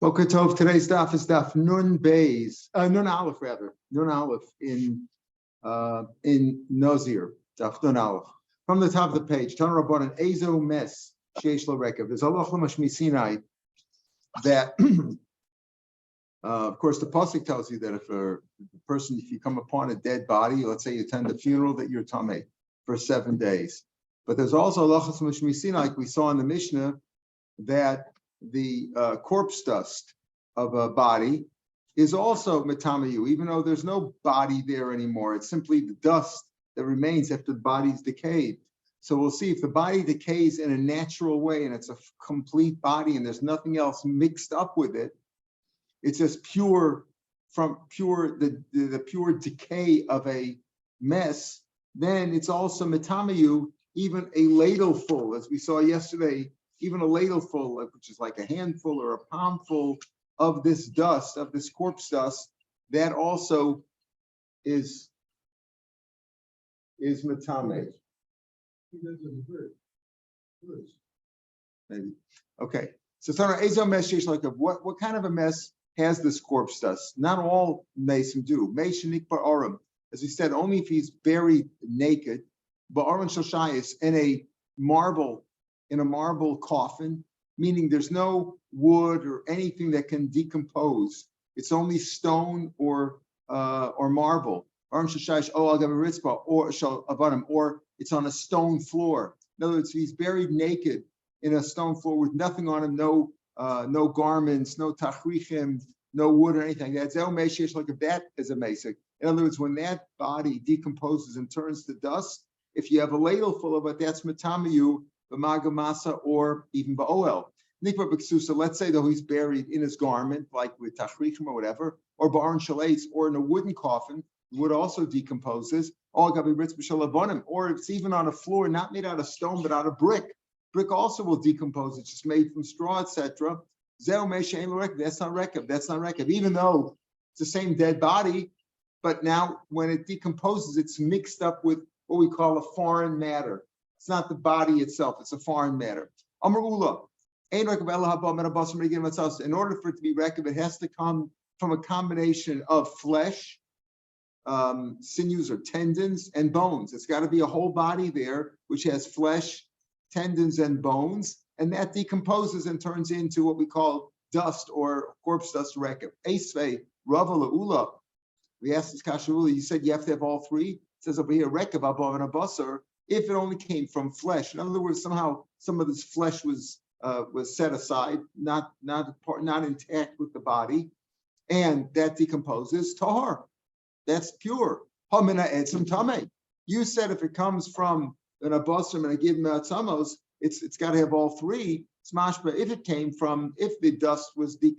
Boker Tov. Today's daf is daf Nun Aleph rather, Nun Aleph in Nizir, daf Nun Aleph. From the top of the page, Tan Rabbanan Ezo Mes Sheish Lo Rekev. There's Allah Mashmi Sinai that, of course, the pasuk tells you that if you come upon a dead body, let's say you attend a funeral, that you're tamei for 7 days. But there's also Allah Mashmi Sinai, like we saw in the Mishnah, that the corpse dust of a body is also metamayu, even though there's no body there anymore. It's simply the dust that remains after the body's decayed. So we'll see if the body decays in a natural way and it's a complete body and there's nothing else mixed up with it. It's just the pure decay of a mess. Then it's also metamayu, even a ladle full, as we saw yesterday. Even a ladle full, which is like a handful or a palm full of this dust, of this corpse dust, that also is metame. Maybe. Okay. So what kind of a mess has this corpse dust? Not all mesim do. As we said, only if he's buried naked, but aron shoshayis in a marble coffin, meaning there's no wood or anything that can decompose. It's only stone or marble. Or it's on a stone floor. In other words, he's buried naked in a stone floor with nothing on him, no garments, no tachrichim, no wood or anything. That's like if that is a mesik. In other words, when that body decomposes and turns to dust, if you have a ladle full of it, that's metamayu, b'magamasa, or even ba'oel. Nikva b'ksusa, let's say though he's buried in his garment, like with tachrichim or whatever, or ba'aron shalates, or in a wooden coffin, wood also decomposes, or it's even on a floor, not made out of stone, but out of brick. Brick also will decompose. It's just made from straw, etc. That's not rekev. That's not rekev. Even though it's the same dead body, but now when it decomposes, it's mixed up with what we call a foreign matter. It's not the body itself, it's a foreign matter. In order for it to be rekev, it has to come from a combination of flesh, sinews or tendons, and bones. It's got to be a whole body there, which has flesh, tendons, and bones, and that decomposes and turns into what we call dust or corpse dust rekev. Esvei, Rava La'ula. We asked this Kasharula, you said you have to have all three. It says over here, rekev above and abasar, if it only came from flesh. In other words, somehow some of this flesh was set aside, not intact with the body, and that decomposes, tahar. That's pure. Hamina etzim tamei. You said if it comes from an abasar and a gid me'atzamos, it's got to have all three. Smashba, if the dust was the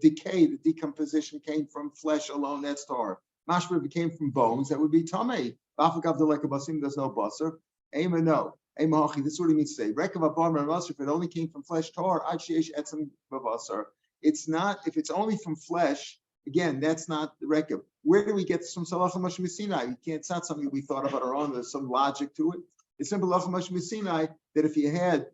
decay, the decomposition came from flesh alone, that's tahar. Mashba, if it came from bones, that would be tamei. There's no basar. Ema, no. This is what he means to say. If it only came from flesh, tar, it's not, if it's only from flesh, again, that's not the rekev. Where do we get this from? It's not something we thought about our own. There's some logic to it. It's simple that if you had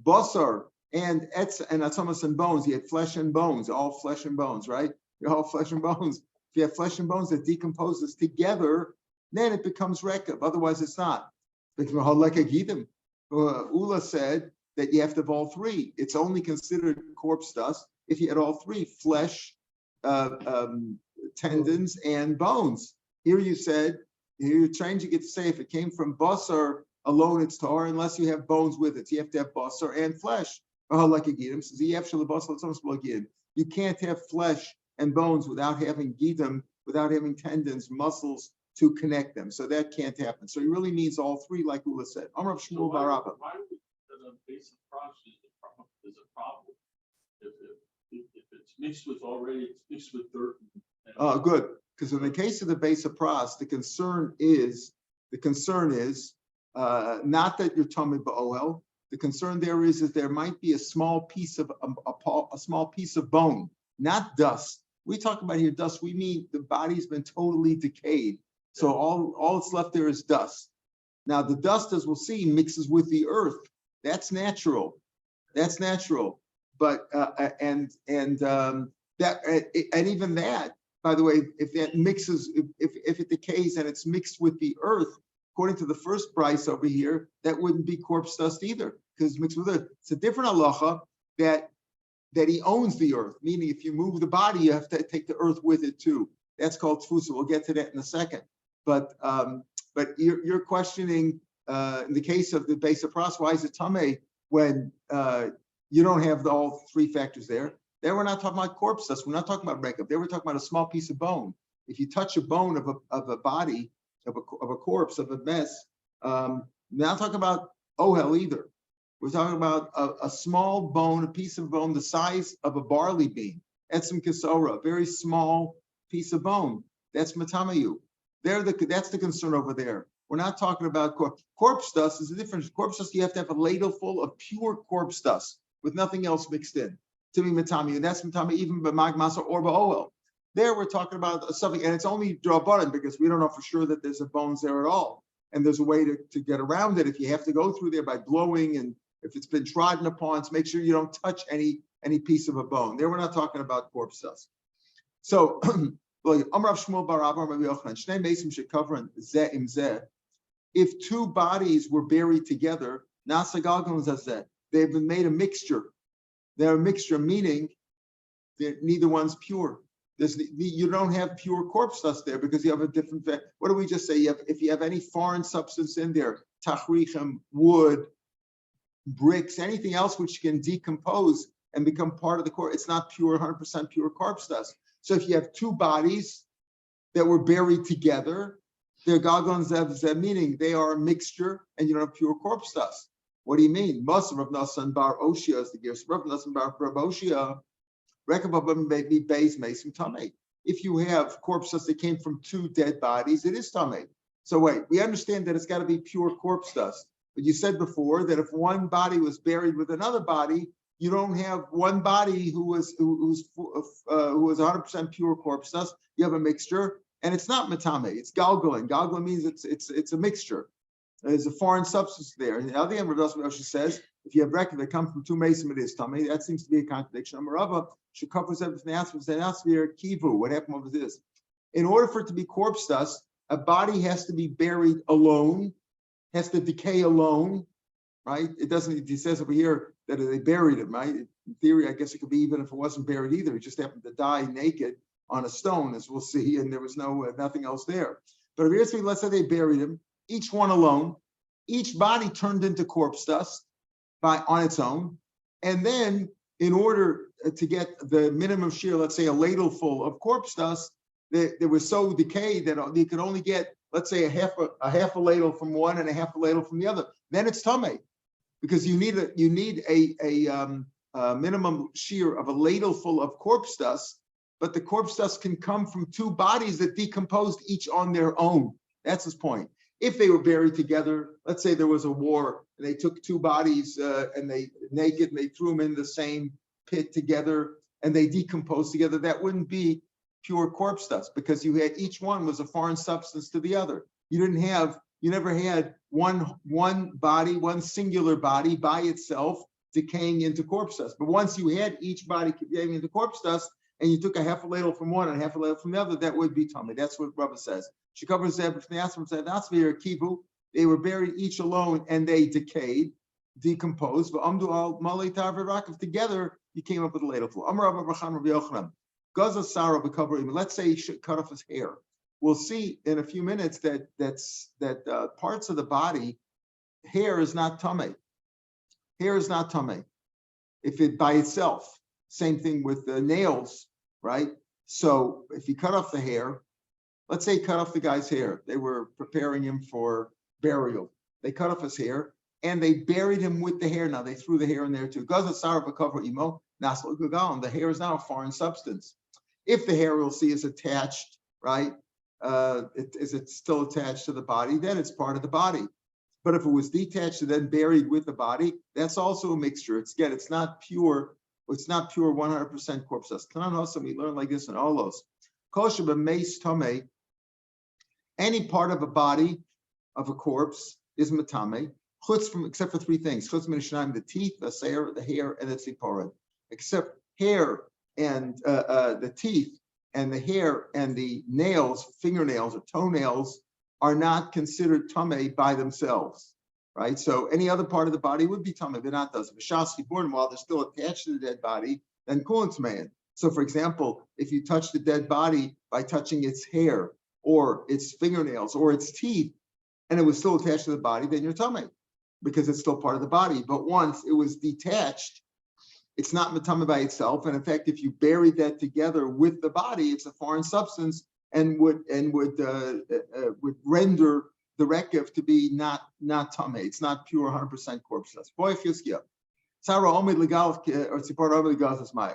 basar and atzamas and bones, you had flesh and bones, all flesh and bones, right? You're all flesh and bones. If you have flesh and bones that decomposes together, then it becomes rekev. Otherwise, it's not. Ula said that you have to have all three. It's only considered corpse dust if you had all three: flesh, tendons, and bones. Here you're trying to get to say if it came from basar alone, it's tar, unless you have bones with it. So you have to have basar and flesh. You can't have flesh and bones without having gidim, without having tendons, muscles to connect them. So that can't happen. So he really needs all three, like Ula said. Amar Shmuel Barabba. Why would the basic process is a problem? If it's mixed with dirt. Oh, good. Because in the case of the base of pras, the concern is not that you're tamid ba'oel. The concern there is there might be a small piece of bone, not dust. We talk about here dust. We mean the body's been totally decayed. So all that's left there is dust. Now the dust, as we'll see, mixes with the earth. That's natural. but even that, by the way, if that mixes, if it decays and it's mixed with the earth, according to the first price over here, that wouldn't be corpse dust either, because it's mixed with it. It's a different halacha that he owns the earth, meaning if you move the body, you have to take the earth with it too. That's called tfusa. We'll get to that in a second. But you're questioning in the case of the base of pros, why is it tamei when you don't have all three factors there? There we're not talking about corpse dust. We're not talking about breakup. There we're talking about a small piece of bone. If you touch a bone of a body, of a corpse, of a mess, not talking about ohel either. We're talking about a small bone, a piece of bone the size of a barley bean. Etzem kesora, a very small piece of bone. That's matamayu. That's the concern over there. We're not talking about corpse dust. Is the difference. Corpse dust, you have to have a ladle full of pure corpse dust with nothing else mixed in to be matamayu. And that's matamayu even by magmasa or ba'oel. There we're talking about something, and it's only drabanan because we don't know for sure that there's a bones there at all. And there's a way to get around it if you have to go through there by blowing, and if it's been trodden upon, so make sure you don't touch any piece of a bone. There we're not talking about corpse dust. So if two bodies were buried together, they've been made a mixture. They're a mixture, meaning that neither one's pure. You don't have pure corpse dust there because you have a different. What do we just say? If you have any foreign substance in there, tachrichem, wood, bricks, anything else which can decompose and become part of the corpse, it's not pure, 100% pure corpse dust. So if you have two bodies that were buried together, they're galgon zev, meaning they are a mixture and you don't have pure corpse dust. What do you mean? Most of Rav Nassan bar Oshia is the gear. Rav Nassan bar Oshia, if you have corpse dust that came from two dead bodies, it is tamei. So wait, we understand that it's got to be pure corpse dust. But you said before that if one body was buried with another body, you don't have one body who was 100% pure corpse dust. You have a mixture, and it's not matame. It's galgalin. Galgalin means it's a mixture. There's a foreign substance there. And the other end, Rav Meir says, if you have record that come from two mason, it is tummy. That seems to be a contradiction. Amarava should cover everything else. Kivu. What happened over this? In order for it to be corpse dust, a body has to be buried alone, has to decay alone, right? It doesn't. He says over here that they buried him, right? In theory, I guess it could be even if it wasn't buried either. He just happened to die naked on a stone, as we'll see, and there was nothing else there. But if let's say they buried him, each one alone, each body turned into corpse dust on its own, and then in order to get the minimum shear, let's say a ladle full of corpse dust, they were so decayed that you could only get, let's say, a half a ladle from one and a half a ladle from the other. Then it's tamei, because you need a minimum shear of a ladle full of corpse dust, but the corpse dust can come from two bodies that decomposed each on their own. That's his point. If they were buried together, let's say there was a war and they took two bodies and they naked and they threw them in the same pit together and they decomposed together, that wouldn't be pure corpse dust because you had each one was a foreign substance to the other. You never had one body, one singular body by itself decaying into corpse dust. But once you had each body decaying into corpse dust and you took a half a ladle from one and a half a ladle from the other, that would be tummy. That's what Rabba says. She covers kivu. They were buried each alone and they decayed, decomposed. But together, you came up with a ladle full. Let's say he should cut off his hair. We'll see in a few minutes that parts of the body, hair is not tamei. Hair is not tamei. If it by itself, same thing with the nails, right? So if you cut off the hair, let's say cut off the guy's hair. They were preparing him for burial. They cut off his hair and they buried him with the hair. Now they threw the hair in there too. The hair is now a foreign substance. If the hair we'll see is attached, right? Is it still attached to the body? Then it's part of the body. But if it was detached and then buried with the body, that's also a mixture. It's not pure. It's not pure 100% corpse dust. We learn like this in Olos. Any part of a body of a corpse is matame, except for three things. The teeth, the seir, the hair, and the tziporet. except hair and the teeth and the hair and the nails, fingernails or toenails are not considered tamei by themselves, right? So any other part of the body would be tamei, but not those. V'shas born while they're still attached to the dead body, then kulin tamein. So, for example, if you touch the dead body by touching its hair or its fingernails or its teeth, and it was still attached to the body, then you're tamei, because it's still part of the body. But once it was detached, it's not matama by itself. And in fact, if you bury that together with the body, it's a foreign substance and would render the rekev to be not tamei. It's not pure 100% corpse.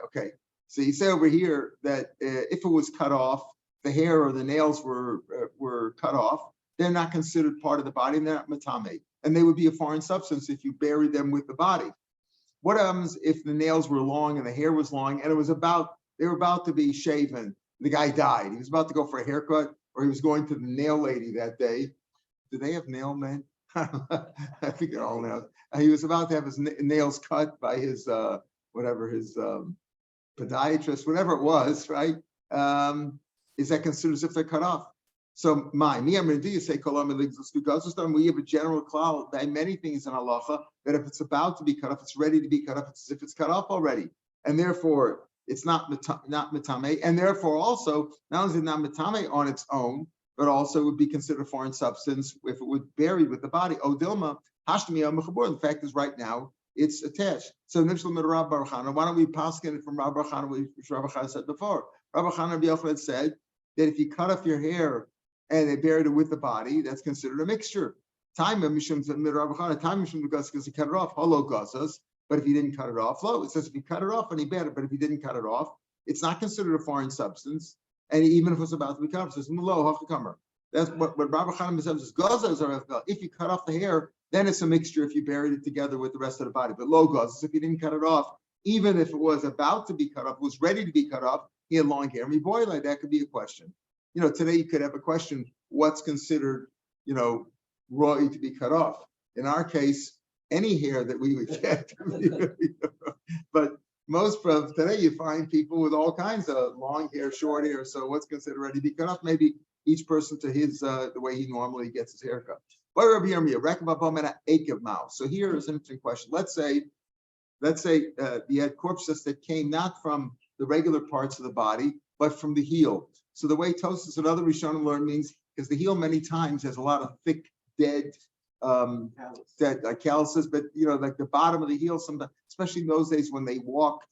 Okay. So you say over here that if it was cut off, the hair or the nails were cut off, they're not considered part of the body, and they're not matame. And they would be a foreign substance if you buried them with the body. What happens if the nails were long and the hair was long and they were about to be shaven? The guy died. He was about to go for a haircut, or he was going to the nail lady that day. Do they have nail men? I think they're all nails. He was about to have his nails cut by his podiatrist, whatever it was, right? Is that considered as if they're cut off? So me, I'm going to do you say we have a general cloud by many things in halacha that if it's about to be cut off, it's ready to be cut off, it's as if it's cut off already, and therefore it's not mitame, and therefore also not only is it not mitame on its own, but also would be considered a foreign substance if it was buried with the body. Odilma hashtami al. The fact is, right now it's attached. So why don't we paskin it from Rabbi Chana, which Rabbi Chana said before? Rabbi Chana said that if you cut off your hair and they buried it with the body, that's considered a mixture. Time mishum because he cut it off. Holo gazas. But if he didn't cut it off, it says if he cut it off and he buried it, but if he didn't cut it off, it's not considered a foreign substance. And even if it's about to be cut off, it says mulo hachakamer. That's what Rabbi Chana says. Gazas are if you cut off the hair, then it's a mixture if you buried it together with the rest of the body. But low gazas, if you didn't cut it off, even if it was about to be cut off, was ready to be cut off, he had long hair. I mean, boy, like that could be a question. Today you could have a question, what's considered, raw to be cut off? In our case, any hair that we would get. But most of today you find people with all kinds of long hair, short hair. So what's considered ready to be cut off? Maybe each person to his, the way he normally gets his haircut. So here is an interesting question. Let's say you had corpses that came not from the regular parts of the body, but from the heel. So the way Tosas and other Rishonim learn means, because the heel many times has a lot of thick, dead calluses, but like the bottom of the heel, sometimes, especially in those days when they walk,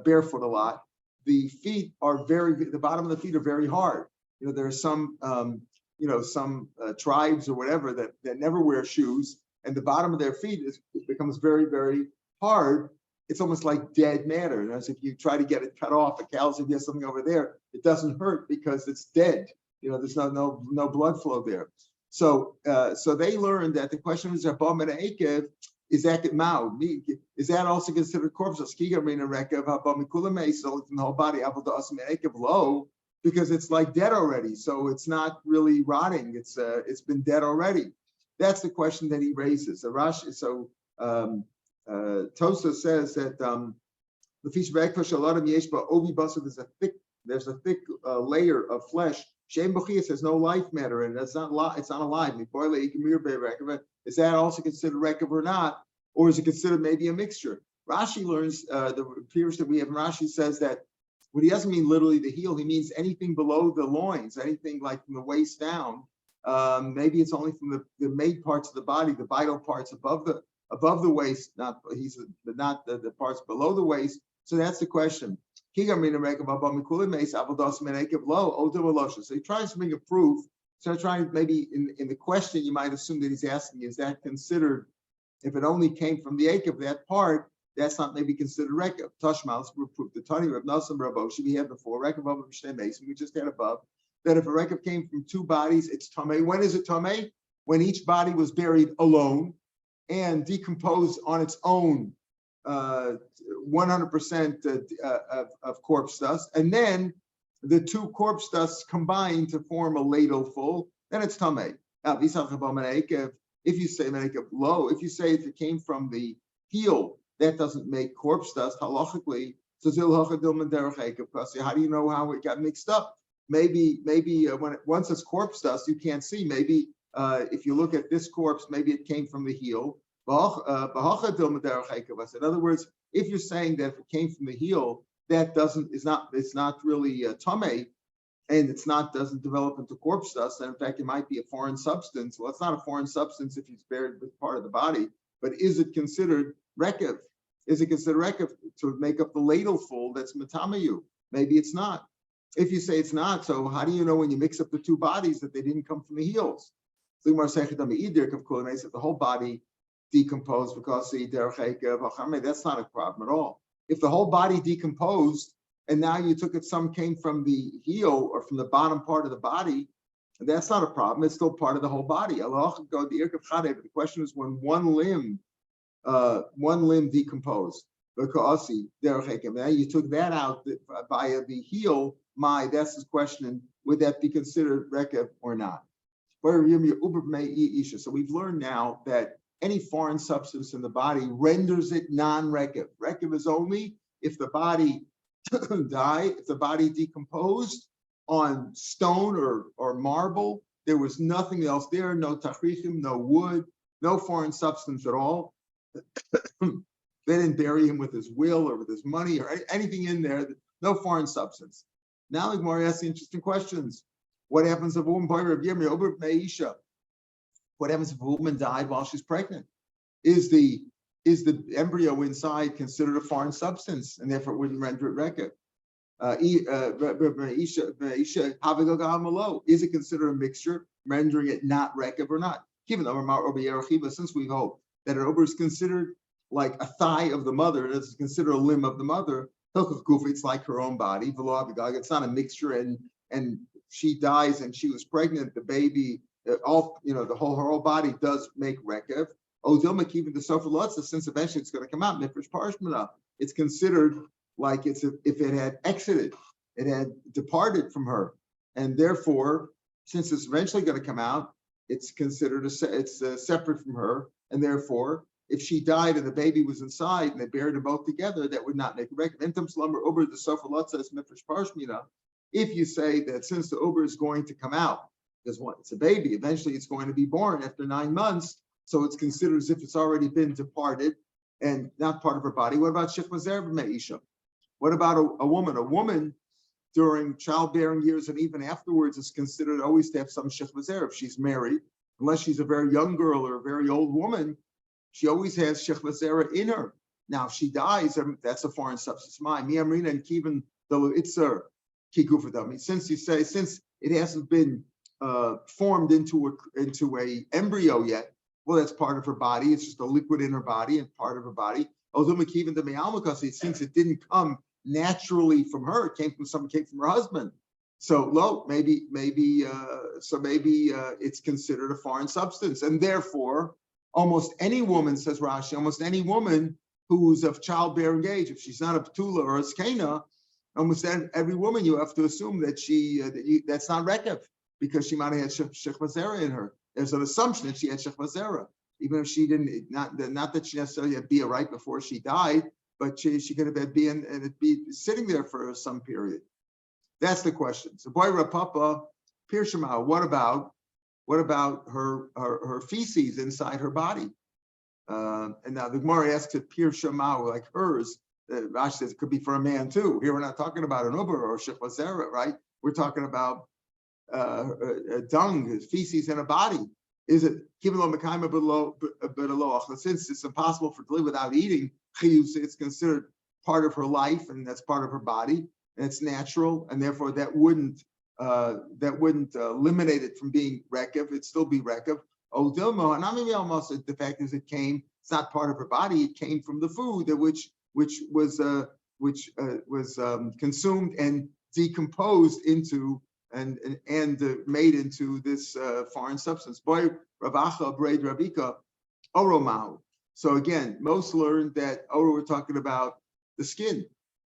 barefoot a lot, the bottom of the feet are very hard. There are some tribes or whatever that never wear shoes, and the bottom of their feet becomes very, very hard. It's almost like dead matter. As if you try to get it cut off, a callus, if you have something over there, it doesn't hurt because it's dead. There's no blood flow there. So they learned that the question is, is that mao? Is that also considered corpses? From the whole body, low, because it's like dead already. So it's not really rotting. It's been dead already. That's the question that he raises. Tosa says that the fish breakfast a lot of yeshba obi basar. There's a thick layer of flesh. Shem b'chias has no life matter in it. It's not alive. Is that also considered rekev or not, or is it considered maybe a mixture? Rashi learns the appearance that we have. Rashi says that what he doesn't mean literally the heel. He means anything below the loins, anything like from the waist down. Maybe it's only from the main parts of the body, the vital parts above the waist, not the parts below the waist. So that's the question. So he tries to bring a proof. So maybe in the question, you might assume that he's asking, is that considered, if it only came from the akev, that part, that's not maybe considered rekev. Tashmal, proof. The Tani Rav Nosson Raboshi we had before, rekev of Mishneh Mason, we just had above, that if a rekev came from two bodies, it's tamei. When is it tamei? When each body was buried alone and decomposed on its own, 100% of corpse dust, and then the two corpse dusts combine to form a ladle full, then it's tamei. Now, if you say menekev low, if you say if it came from the heel that doesn't make corpse dust halachically. So how do you know how it got mixed up? Maybe once it's corpse dust, you can't see. Maybe if you look at this corpse, maybe it came from the heel. In other words, if you're saying that if it came from the heel, that it's not really tamei, and doesn't develop into corpse dust, and in fact it might be a foreign substance. Well, it's not a foreign substance if it's buried with part of the body, but is it considered rekev? Is it considered rekev to make up the ladle full that's matamayu? Maybe it's not. If you say it's not, so how do you know when you mix up the two bodies that they didn't come from the heels? The whole body decomposed because that's not a problem at all. If the whole body decomposed and now you took it, some came from the heel or from the bottom part of the body, that's not a problem. It's still part of the whole body. The question is when one limb decomposed. Now you took that out by the heel. That's his question. Would that be considered rekev or not? So we've learned now that any foreign substance in the body renders it non-rekev. Rekev is only if the body if the body decomposed on stone or marble, there was nothing else there, no tachrichim, no wood, no foreign substance at all. They didn't bury him with his will or with his money or anything in there, no foreign substance. Now the Gemara asks interesting questions. What happens if a woman, what happens if a woman died while she's pregnant? Is the embryo inside considered a foreign substance and therefore it wouldn't render it rekev? Is it considered a mixture, rendering it not rekev or not? Since we hold that an ober is considered like a thigh of the mother, it's considered a limb of the mother, it's like her own body. It's not a mixture, and she dies and she was pregnant, the baby, her whole body does make rekev. Even the sofa lotzah, since eventually it's going to come out, it's considered like if it had exited, it had departed from her, and therefore, since it's eventually going to come out, it's considered separate from her, and therefore, if she died and the baby was inside and they buried them both together, that would not make a rekev. If you say that since the uber is going to come out, because it's a baby, eventually it's going to be born after 9 months, so it's considered as if it's already been departed and not part of her body. What about shechmazer b'meisha? What about a woman? A woman during childbearing years and even afterwards is considered always to have some shechmazer. If she's married, unless she's a very young girl or a very old woman, she always has shechmazer in her. Now, if she dies, that's a foreign substance. Since it hasn't been formed into a embryo yet, well, that's part of her body. It's just a liquid in her body and part of her body. Since it didn't come naturally from her, it came from her husband. So maybe it's considered a foreign substance, and therefore, almost any woman, says Rashi, almost any woman who's of childbearing age, if she's not a Petula or a Skena, almost every woman you have to assume that that's not rekev, because she might have had shechmazer in her. There's an assumption that she had shechmazer, even if she didn't. Not that she necessarily had bia right before she died, but she could have had bia and it'd be sitting there for some period. That's the question. So, boy, Rapapa, Pirshama, what about her feces inside her body? And now the Gemara asks it Pirshama, like hers. Rashi says it could be for a man too. Here we're not talking about an uber or shechmazer, right? We're talking about dung, feces in a body. Is it since it's impossible for to live without eating? It's considered part of her life, and that's part of her body, and it's natural, and therefore that wouldn't eliminate it from being rekev. It'd still be rekev. The fact is, it's not part of her body. It came from the food which was consumed and decomposed into and made into this foreign substance. Boy, Ravacha, Braid, Ravika, Oromahu. So again, most learned that we're talking about the skin.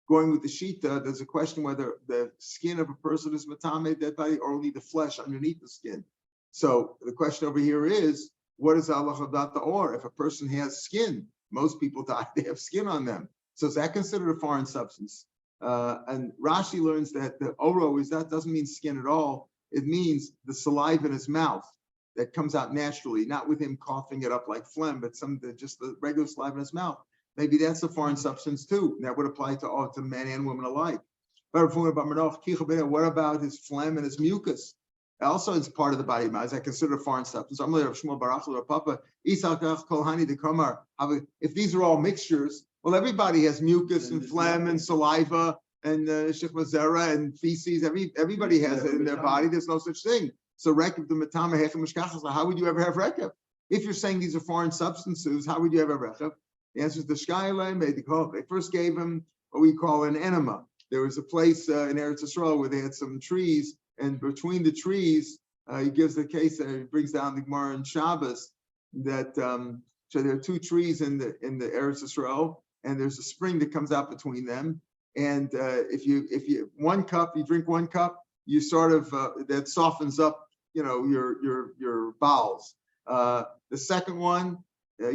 Going with the Shita, there's a question whether the skin of a person is matame, dead body, or only the flesh underneath the skin. So the question over here is, what is Allah about the or? If a person has skin, Most people die, they have skin on them. So is that considered a foreign substance? And Rashi learns that the oro doesn't mean skin at all. It means the saliva in his mouth that comes out naturally, not with him coughing it up like phlegm, but just the regular saliva in his mouth. Maybe that's a foreign substance too. That would apply to men and women alike. What about his phlegm and his mucus? Also, it's part of the body. Is that considered a foreign substance? If these are all mixtures, well, everybody has mucus and phlegm and saliva and shechvazera and feces. Everybody has it in their body. There's no such thing. So rekev the matama hechem mishkachas. How would you ever have rekev? If you're saying these are foreign substances, how would you ever have rekev? The answer is the shkailem. They first gave him what we call an enema. There was a place in Eretz Yisrael where they had some trees, and between the trees, he gives the case that he brings down the Gemara in Shabbos that so there are two trees in the Eretz Yisrael, and there's a spring that comes out between them. And if you drink one cup, you sort of that softens up, your bowels. The second one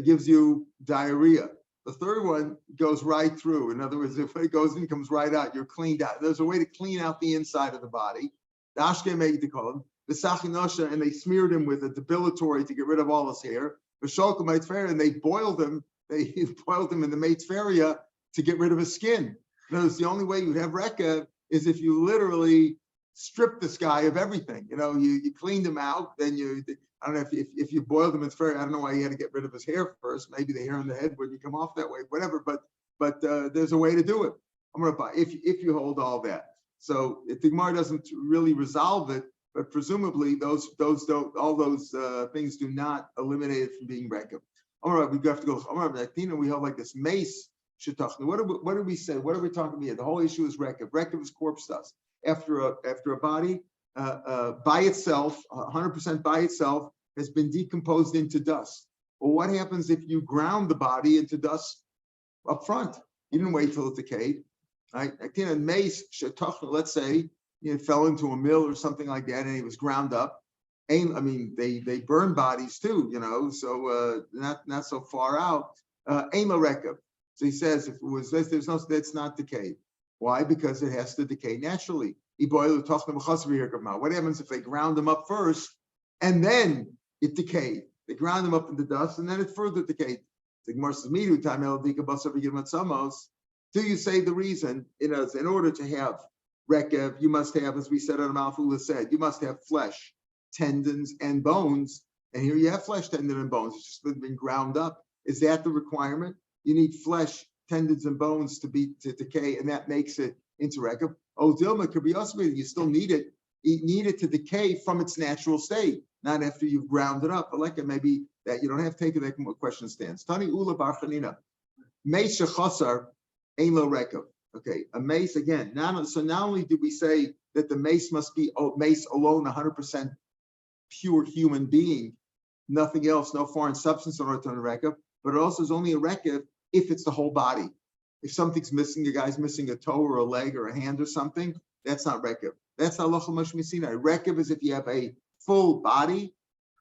gives you diarrhea. The third one goes right through. In other words, if it goes in, comes right out. You're cleaned out. There's a way to clean out the inside of the body. The Ashke made the call the Sachinosha, and they smeared him with a depilatory to get rid of all his hair. The Sholka Maitferia, and they boiled him. They boiled him in the Maitferia to get rid of his skin. Notice the only way you'd have Reka is if you literally strip this guy of everything. You cleaned him out, then I don't know if you boiled him, it's fair. I don't know why you had to get rid of his hair first. Maybe the hair on the head wouldn't come off that way, whatever. But there's a way to do it. I'm gonna buy if you hold all that. So if the Gemara doesn't really resolve it, but presumably all those things do not eliminate it from being rekev. All right, we have to go. All right, we hold like this mace. What do we say? What are we talking about here? The whole issue is rekev. Rekev is corpse dust. After a body by itself, 100% by itself, has been decomposed into dust. Well, what happens if you ground the body into dust up front? You didn't wait till it decayed. Right? Let's say it fell into a mill or something like that, and it was ground up. They burn bodies too, so not so far out. So he says if it was this, that's not decayed. Why? Because it has to decay naturally. What happens if they ground them up first and then it decayed? They ground them up into dust and then it further decayed. Do you say the reason? In order to have rekev, you must have, as we said on Malfula said, you must have flesh, tendons, and bones. And here you have flesh, tendon, and bones. It's just been ground up. Is that the requirement? You need flesh, tendons, and bones to decay, and that makes it into rekev. Oh, Dilma could be also you still need it. You need it to decay from its natural state, not after you've ground it up. But like it maybe that you don't have to take it. That question stands. Tani Ula Barchanina. Meis shechasar ein lo rekev. Okay, a mace again. So not only do we say that the mace must be mace alone, 100% pure human being, nothing else, no foreign substance in order to turn a rekev, but it also is only a rekev if it's the whole body. If something's missing, the guy's missing a toe or a leg or a hand or something, that's not rekev. That's halacha mashmi sinai. Rekev is if you have a full body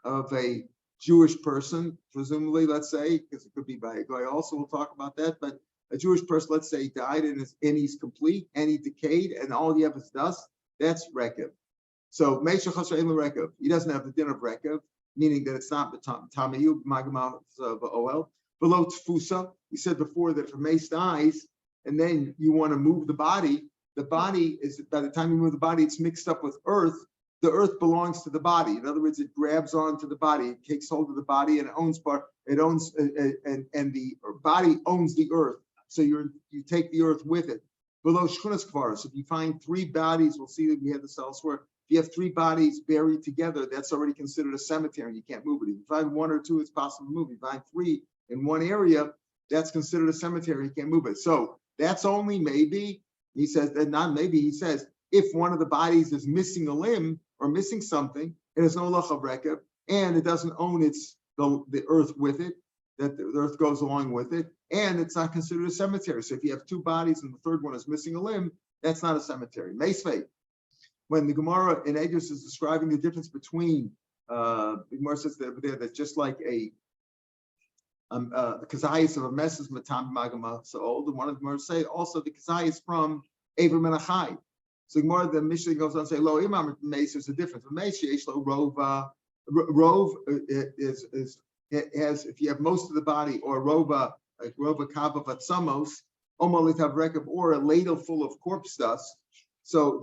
of a Jewish person, presumably, let's say, because it could be by a guy also, we'll talk about that, but a Jewish person, let's say, died and he's complete and he decayed and all you have is dust, that's rekev. So, rekev. He doesn't have the din of rekev, meaning that it's not the tamayu magma of oel. Below tfusa, we said before that if a mace dies and then you want to move the body is, by the time you move the body, it's mixed up with earth. The earth belongs to the body. In other words, it grabs onto the body, it takes hold of the body and and the body owns the earth. So you take the earth with it. Below shchunas kvaros, if you find three bodies, we'll see that we had this elsewhere. If you have three bodies buried together, that's already considered a cemetery and you can't move it. If you find one or two, it's possible to move. If you find three in one area, that's considered a cemetery, you can't move it. So that's only maybe, he says, that not maybe, he says, if one of the bodies is missing a limb or missing something, it has no lach of rekev, and it doesn't own the earth with it, that the earth goes along with it, and it's not considered a cemetery. So if you have two bodies and the third one is missing a limb, that's not a cemetery. Meisvei. When the Gemara in Edus is describing the difference between, the Gemara says that over there, that's just like a the kazayis of a mess is matam magama so old, and one of the Gemara say also the kazayis from Aver Menachai. So the Mishnah goes on to say, lo imam meis, there's a difference. Meis yesh lo rova, rov has, if you have most of the body, or rova, like rova kava vatsamos, omolit rekav, or a ladle full of corpse dust. So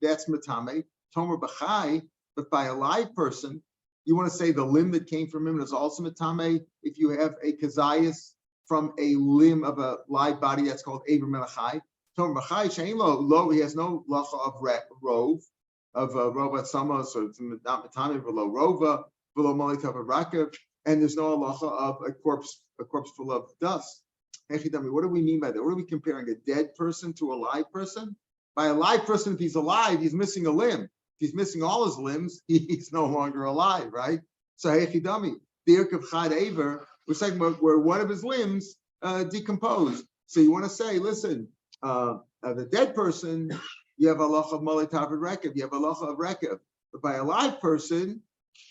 that's matame. Tomer b'chai, but by a live person, you want to say the limb that came from him is also matame. If you have a kazayas from a limb of a live body, that's called Aver Menachai. Tomer b'chai shein lo, he has no lacha of rov, of rova samos, or it's not matame below rova, below molit of a rekav, and there's no halacha of a corpse full of dust. What do we mean by that? What are we comparing? A dead person to a live person? By a live person, if he's alive, he's missing a limb. If he's missing all his limbs, he's no longer alive, right? So hechidami, the irk of chad aver, we're saying where one of his limbs decomposed. So you want to say, listen, the dead person, you have a halacha of molitav rekav, you have a halacha of rekav. But by a live person,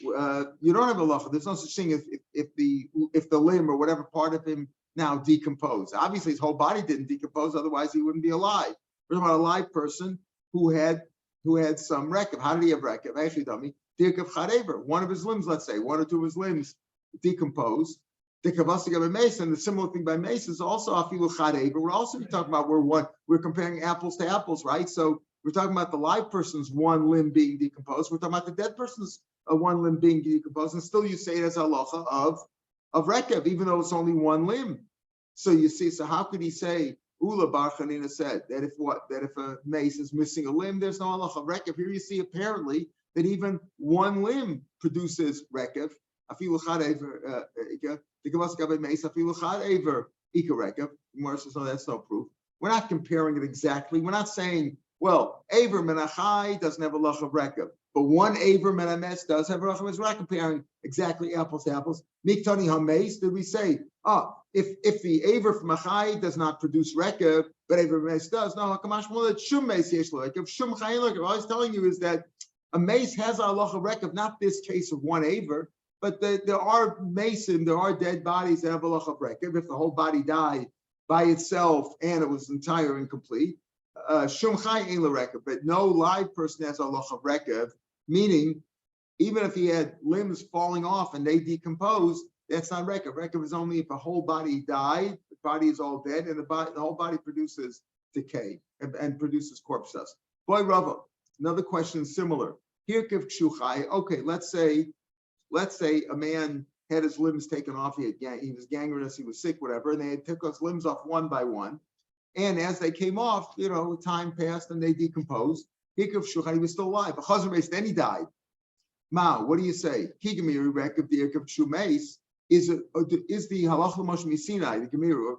you don't have a halacha. There's no such thing as if the limb or whatever part of him now decomposed. Obviously, his whole body didn't decompose, otherwise he wouldn't be alive. We're talking about a live person who had some rekav. How did he have rekav? Actually, dummy, dirkav chadever. One of his limbs, let's say, one or two of his limbs decomposed. Dikavasiga by mace, and the similar thing by mace is also afilu chadever. We're also talking about we're comparing apples to apples, right? So we're talking about the live person's one limb being decomposed. We're talking about the dead person's one limb being decomposed, and still you say it as a halacha of rekav, even though it's only one limb. So you see, so how could he say? Ula Bar Chanina said that if a mace is missing a limb, there's no halacha of rekav. Here you see apparently that even one limb produces rekav. Afilu chad aver the Gemara gabe mace afilu chad aver ika rekav. Gemara says no, that's no proof. We're not comparing it exactly. We're not saying, well, Aver Menachai doesn't have a halacha of rekav, but one Aver Menames does have a halacha of rekav. We're not comparing exactly apples to apples. Miktani hameis, did we say? If the Aver from Achai does not produce rekav, but Aver Menames does, no, Hakamash Mulad Shum Meis Yesh Lo Rekav, Shum Chayin Lo Rekav. All I was telling you is that a mace has a halacha of rekav, not this case of one Aver, but there are mason, there are dead bodies that have a halacha of rekav. If the whole body died by itself and it was entire and complete, Shum Chayin Lo Rekav, but no live person has a halacha of rekav, meaning even if he had limbs falling off and they decomposed, that's not rekav. Rekav is only if a whole body died, the body is all dead, and the whole body produces decay and produces corpse dust. Boy, Rava, another question similar. Here, okay, let's say a man had his limbs taken off. He was gangrenous, he was sick, whatever, and they took his limbs off one by one. And as they came off, time passed and they decomposed. He was still alive. Then he died. Ma, what do you say? Kigamiri rekav dirkav shumeis. Is the halacha l'moshe misinai, the gemira,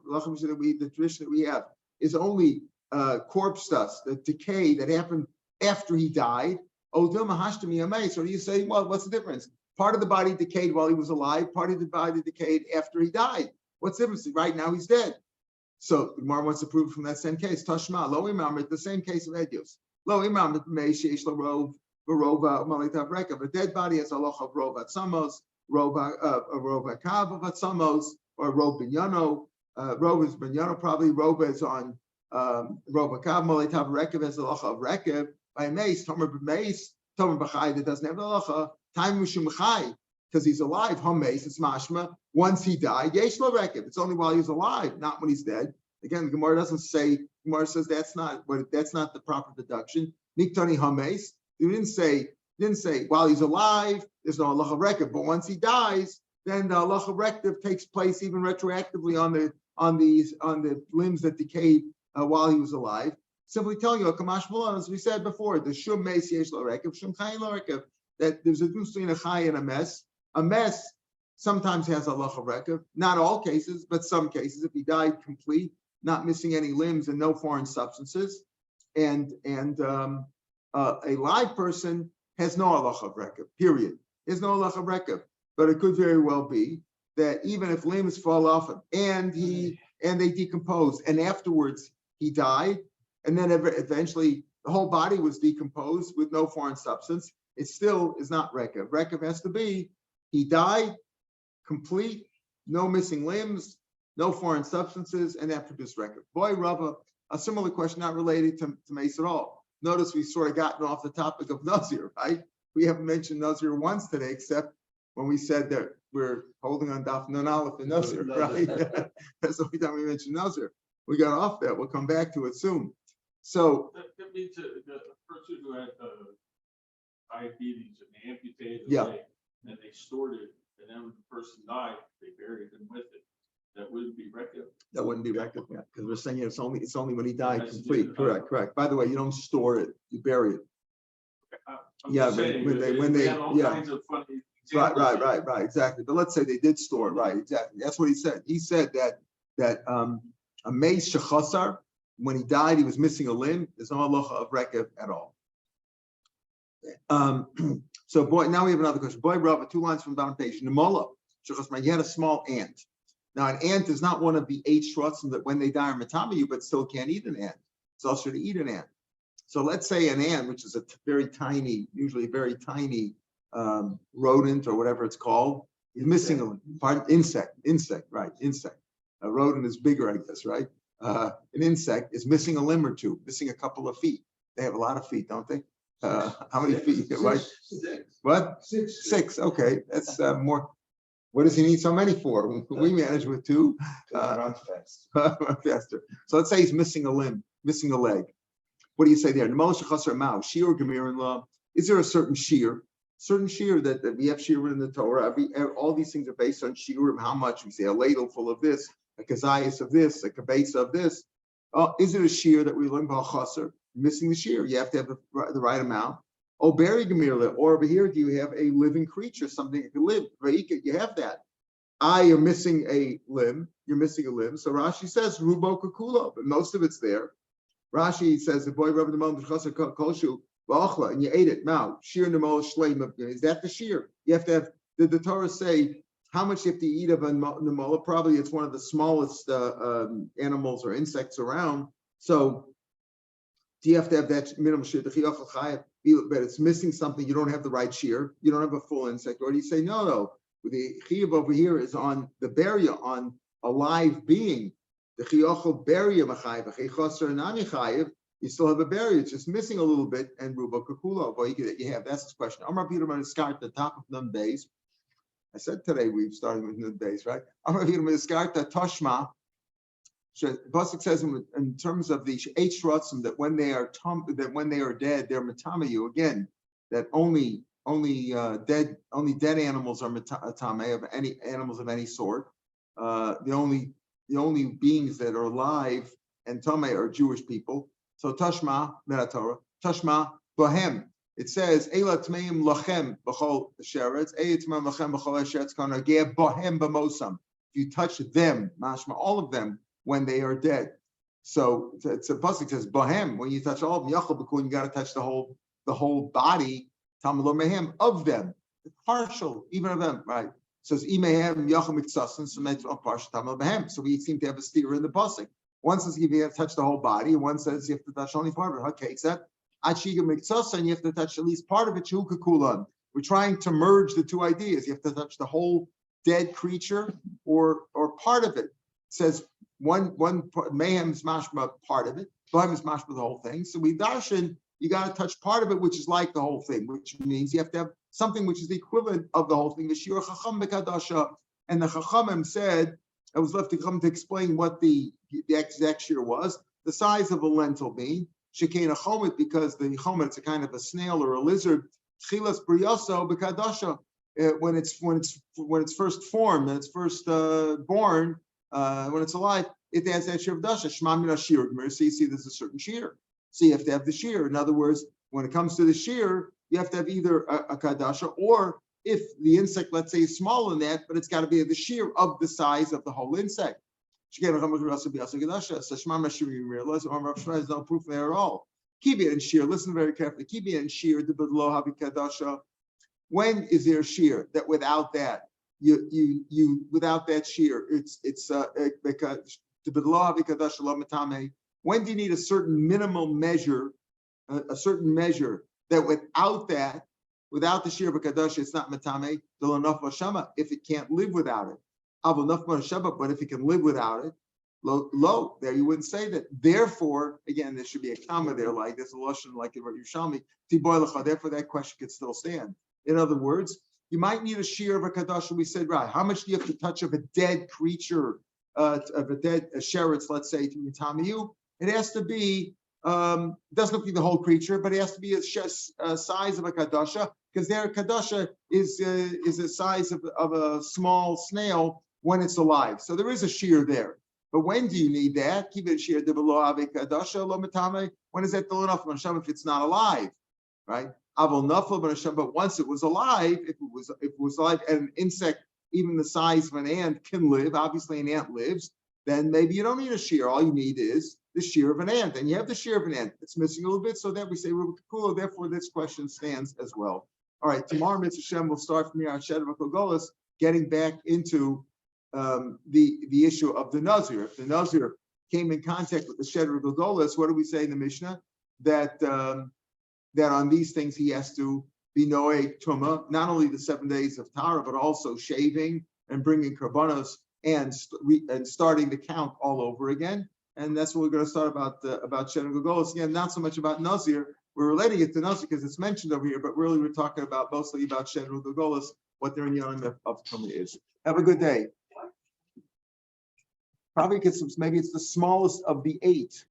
the tradition that we have, is only corpse dust, the decay that happened after he died. Or do you say, well, what's the difference? Part of the body decayed while he was alive, part of the body decayed after he died. What's the difference? Right now he's dead. So the Gemara wants to prove from that same case. Tashma, lo imam, the same case of Edios. Lo imam, meishish lo rov, v'rova, malitav rekav. A dead body has a halacha of rov atzamos, rova kav atzamos, or rov binyano. Rov is binyano, probably rova is on rova kav, malitav rekav has a halacha of rekav. By mace, tomer b'chai that doesn't have a halacha. Time mishum chai, because he's alive. Hameis, it's mashma. Once he died, yesh lo rekav. It's only while he's alive, not when he's dead. Again, the Gemara doesn't say. Gemara says that's not the proper deduction. Niktani hameis. You didn't say while he's alive. There's no halacha rekav, but once he dies, then the halacha rekav takes place even retroactively on the limbs that decayed while he was alive. Simply telling you, kamash mulan, as we said before, the shum meis yesh lo rekav, shum chayin lo rekav. That there's a difference between a chay and a mess. A mess sometimes has a halacha rekav, not all cases, but some cases. If he died complete, not missing any limbs and no foreign substances, and a live person has no halacha rekav. Period. There's no halacha rekav. But it could very well be that even if limbs fall off and they decompose, and afterwards he died, and then eventually the whole body was decomposed with no foreign substance. It still is not rekav. Rekav has to be he died complete no missing limbs, no foreign substances, and that produced record. Boy, Rava, a similar question not related to mace at all. Notice we sort of gotten off the topic of Nazir, right? We haven't mentioned Nazir once today, except when we said that we're holding on Daf Nun Aleph and Nazir, right? That's the only time we mentioned Nazir. We got off that. We'll come back to it soon. So that means the person who had diabetes and they amputated the Yeah. leg and they stored it, and then when the person died, they buried him with it. That wouldn't be record. that wouldn't be record yet, because we're saying it's only when he died That's complete. different. Correct. By the way, you don't store it, you bury it. I'm Yeah, just but saying, when they had all yeah. kinds of funny Right, examples. exactly. But let's say they did store it, right? Exactly. That's what he said. He said that a mace shechasar, when he died, he was missing a limb. There's no halacha of rekev at all. So boy, now we have another question. Boy, Rava, 2 lines from down page. Nemola, shechasar, you had a small ant. Now an ant is not one of the 8 shrutzim that when they die are matamayu, but still can't eat an ant. It's also to eat an ant. So let's say an ant, which is a very tiny, usually very tiny rodent or whatever it's called, is missing a insect, right? Insect. A rodent is bigger, I guess, right? An insect is missing a limb or 2, missing a couple of feet. They have a lot of feet, don't they? How many feet? Right? 6. What? 6. Okay, that's more. What does he need so many for? We manage with 2. Run fast. Faster. So let's say he's missing a limb, missing a leg. What do you say there? Shiur Gemir in law. Is there a certain shiur? Certain shiur that we have shiur in the Torah. All these things are based on shiur. How much? We say a ladle full of this, a kazayas of this, a kabetz of this. Is it a shiur that we learn about chaser? Missing the shiur. You have to have the right amount. Oh, Barry Gemir, or over here, do you have a living creature, something that can live? You have that. You're missing a limb. You're missing a limb. So Rashi says rubo kakulo, but most of it's there. Rashi says the boy rubber the moment koshu v'achla, and you ate it. Now shear nemol shleim. Is that the shear? You have to have. Did the Torah say how much you have to eat of a nemola? Probably it's one of the smallest animals or insects around. So do you have to have that minimum shear? But it's missing something. You don't have the right shear. You don't have a full insect. Or do you say no? The chiyuv over here is on the beria, on a live being. The chiyochel beria machayev, chiyochaser nami chayev. You still have a beria. It's just missing a little bit. And ruba kakulo. Well, you have. That's the question. Amar Peter going to start the top of Nun days. I said today we've started with Nun days, right? Amar Peter going to start the toshma. Pasuk says in terms of the 8 shrutzim that when they are dead, they're matamayu. Again, that only dead animals are matame of any animals of any sort. The only beings that are alive and tameh are Jewish people. So tashma meratorah, tashma bohem. It says Eila tmeim lachem b'chol sheretz, Eila tmeim lachem b'chol sheretz kana geh bohem b'mosam. If you touch them, mashma, all of them, when they are dead. So it's a pasuk says bohem. When you touch all of them, yachol b'kun, you got to touch the whole body. Tamalo mehem of them, partial even of them, right? So it's imehem yachol miksasin, so that's partial tamalo mehem. So we seem to have a steer in the pasuk. One says you have to touch the whole body, and one says you have to touch only part of it. Okay, except achiga miksasin, you have to touch at least part of it. Shukakulan. We're trying to merge the 2 ideas. You have to touch the whole dead creature or part of it. It says one mayhem is mashma part of it, bohem is mashma the whole thing. So we darshan, you got to touch part of it, which is like the whole thing, which means you have to have something which is the equivalent of the whole thing. The Shiur Chacham Bekadasha, and the Chachamim said, I was left to come to explain what the exact shear was, the size of a lentil bean, Shekena Chomit, because the Chomit, it's a kind of a snail or a lizard, Chilas Briyoso Bekadasha, when it's first formed, when it's first born, when it's alive, it has that shear of dasha. Shema mina shear. So you see there's a certain shear. So you have to have the shear. In other words, when it comes to the shear, you have to have either a kadasha, or if the insect, let's say, is smaller than that, but it's got to be the shear of the size of the whole insect. So Shema mina shear, you realize, there's no proof there at all. Kibi and shear. Listen very carefully. Kibi and shear. The bedlo habi kadasha. When is there shear that without that? You without that shear, it's because when do you need a certain minimal measure, a certain measure that without the shear of a kadosh, it's not matame, if it can't live without it. But if he can live without it, low, there you wouldn't say that. Therefore, again, there should be a comma there, like there's a lotion like in Yerushalmi. Therefore, that question could still stand. In other words, you might need a shear of a kadasha. We said, right, how much do you have to touch of a dead creature, of a dead sheretz, let's say, to Mitamiyu? It has to be, doesn't have to be the whole creature, but it has to be a size of a kadasha, because their kadasha is the size of a small snail when it's alive. So there is a shear there. But when do you need that? When is that still enough if it's not alive, right? But once it was alive, if it was alive, and an insect even the size of an ant can live, obviously an ant lives, then maybe you don't need a shear. All you need is the shear of an ant. And you have the shear of an ant. It's missing a little bit, so that we say Rubakulo, therefore this question stands as well. All right, tomorrow, Mitzvah Shem, we'll start from here on Shed of Kogolas, getting back into the issue of the Nazir. If the Nazir came in contact with the Shed of Kogolas, what do we say in the Mishnah? That on these things he has to be Noe Tuma, not only the 7 days of Tara, but also shaving and bringing karbanos and starting the count all over again. And that's what we're going to start about Shed of Kogolas. Again, not so much about Nazir. We're relating it to Nazir because it's mentioned over here, but really we're talking about mostly about Shed of Kogolas, what their inyan of Tuma is. Have a good day. Probably because maybe it's the smallest of the 8.